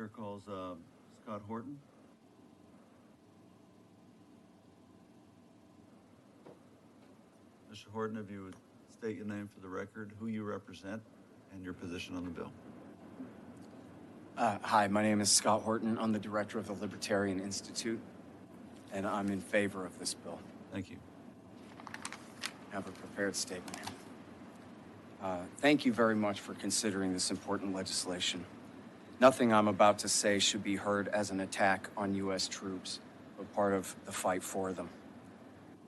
Chair calls Scott Horton. Mr. Horton, if you would state your name for the record, who you represent, and your position on the bill. Hi, my name is Scott Horton. I'm the director of the Libertarian Institute, and I'm in favor of this bill. Thank you. I have a prepared statement here. Thank you very much for considering this important legislation. Nothing I'm about to say should be heard as an attack on U.S. troops, but part of the fight for them.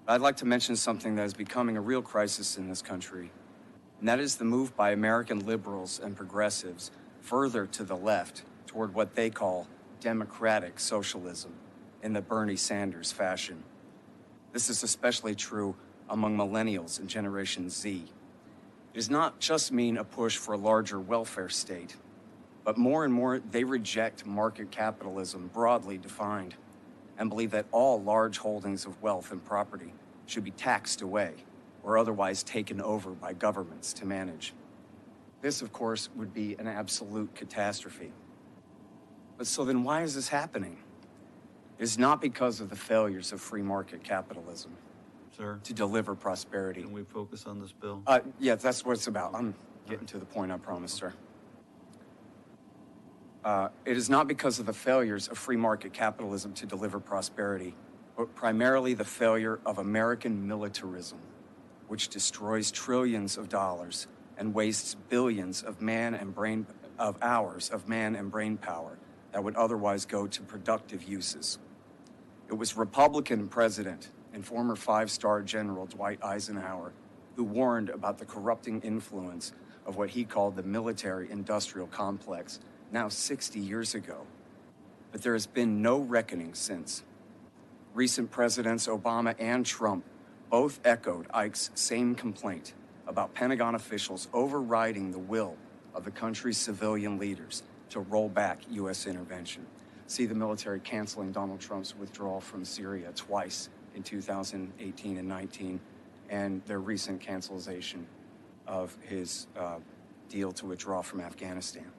I'd like to mention something that is becoming a real crisis in this country, and that is the move by American liberals and progressives further to the left toward what they call democratic socialism in the Bernie Sanders fashion. This is especially true among millennials and Generation Z. It does not just mean a push for a larger welfare state, but more and more they reject market capitalism broadly defined and believe that all large holdings of wealth and property should be taxed away or otherwise taken over by governments to manage. This, of course, would be an absolute catastrophe. But so then why is this happening? It's not because of the failures of free market capitalism. Sir? To deliver prosperity. Can we focus on this bill? Yeah, that's what it's about. I'm getting to the point, I promise, sir. It is not because of the failures of free market capitalism to deliver prosperity, but primarily the failure of American militarism, which destroys trillions of dollars and wastes billions of hours of man and brain power that would otherwise go to productive uses. It was Republican President and former five-star General Dwight Eisenhower who warned about the corrupting influence of what he called the military-industrial complex now 60 years ago. But there has been no reckoning since. Recent Presidents Obama and Trump both echoed Ike's same complaint about Pentagon officials overriding the will of the country's civilian leaders to roll back U.S. intervention. See the military canceling Donald Trump's withdrawal from Syria twice in 2018 and 19, and their recent cancellation of his deal to withdraw from Afghanistan.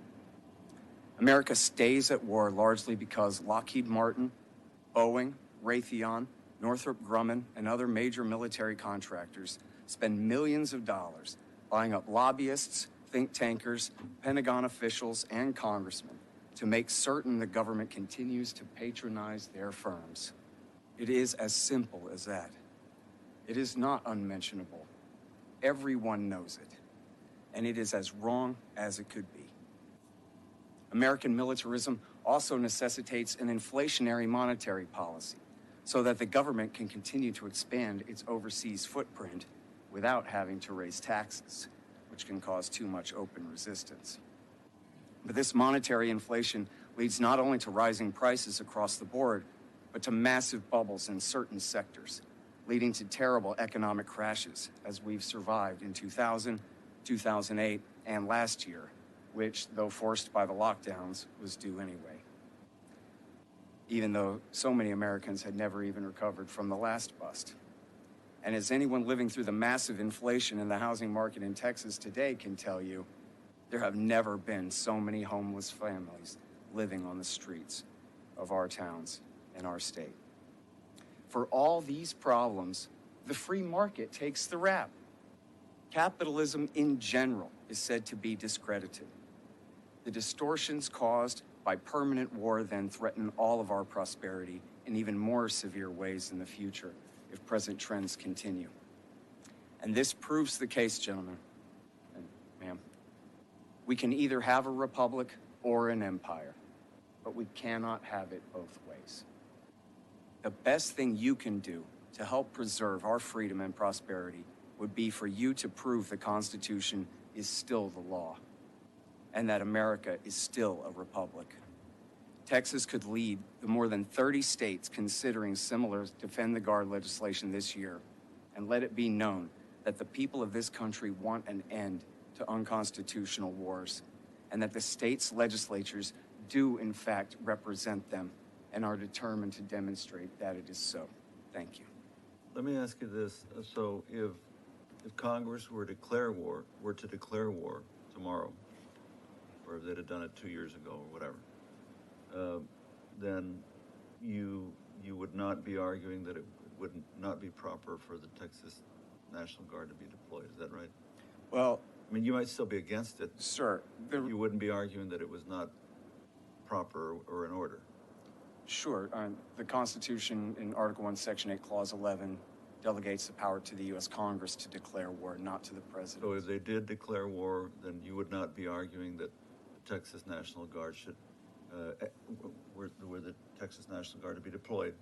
America stays at war largely because Lockheed Martin, Boeing, Raytheon, Northrop Grumman, and other major military contractors spend millions of dollars buying up lobbyists, think tankers, Pentagon officials, and congressmen to make certain the government continues to patronize their firms. It is as simple as that. It is not unmentionable. Everyone knows it, and it is as wrong as it could be. American militarism also necessitates an inflationary monetary policy so that the government can continue to expand its overseas footprint without having to raise taxes, which can cause too much open resistance. But this monetary inflation leads not only to rising prices across the board, but to massive bubbles in certain sectors, leading to terrible economic crashes as we've survived in 2000, 2008, and last year, which, though forced by the lockdowns, was due anyway. Even though so many Americans had never even recovered from the last bust. And as anyone living through the massive inflation in the housing market in Texas today can tell you, there have never been so many homeless families living on the streets of our towns and our state. For all these problems, the free market takes the rap. Capitalism in general is said to be discredited. The distortions caused by permanent war then threaten all of our prosperity in even more severe ways in the future if present trends continue. And this proves the case, gentlemen, and ma'am. We can either have a republic or an empire, but we cannot have it both ways. The best thing you can do to help preserve our freedom and prosperity would be for you to prove the Constitution is still the law, and that America is still a republic. Texas could lead the more than 30 states considering similar Defend the Guard legislation this year, and let it be known that the people of this country want an end to unconstitutional wars, and that the states' legislatures do in fact represent them and are determined to demonstrate that it is so. Thank you. Let me ask you this. So if Congress were to declare war tomorrow, or if they'd have done it 2 years ago or whatever, then you would not be arguing that it would not be proper for the Texas National Guard to be deployed. Is that right? Well, I mean, you might still be against it. sir, You wouldn't be arguing that it was not proper or in order. sure. The Constitution in Article 1, Section 8, Clause 11 delegates the power to the U.S. Congress to declare war, not to the president. So if they did declare war, then you would not be arguing that the Texas National Guard should, were the Texas National Guard to be deployed,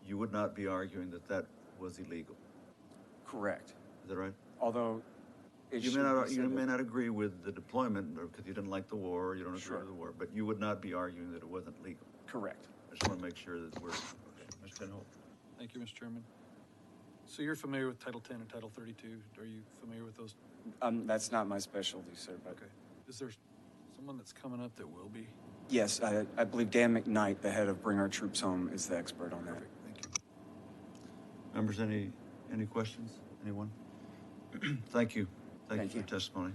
you would not be arguing that that was illegal. Correct. Is that right? Although it You should may be not, said you may that- not agree with the deployment, or because you didn't like the war, or you don't agree Sure. with the war, but you would not be arguing that it wasn't legal. Correct. I just want to make sure that we're, okay. Mr. Penholt? Thank you, Mr. Chairman. So you're familiar with Title 10 and Title 32? Are you familiar with those? That's not my specialty, sir, but Okay. Is there someone that's coming up that will be? yes, I believe Dan McKnight, the head of Bring Our Troops Home, is the expert on that. Perfect, thank you. Members, any questions? Anyone? Thank you. Thank you Thank for your you. testimony.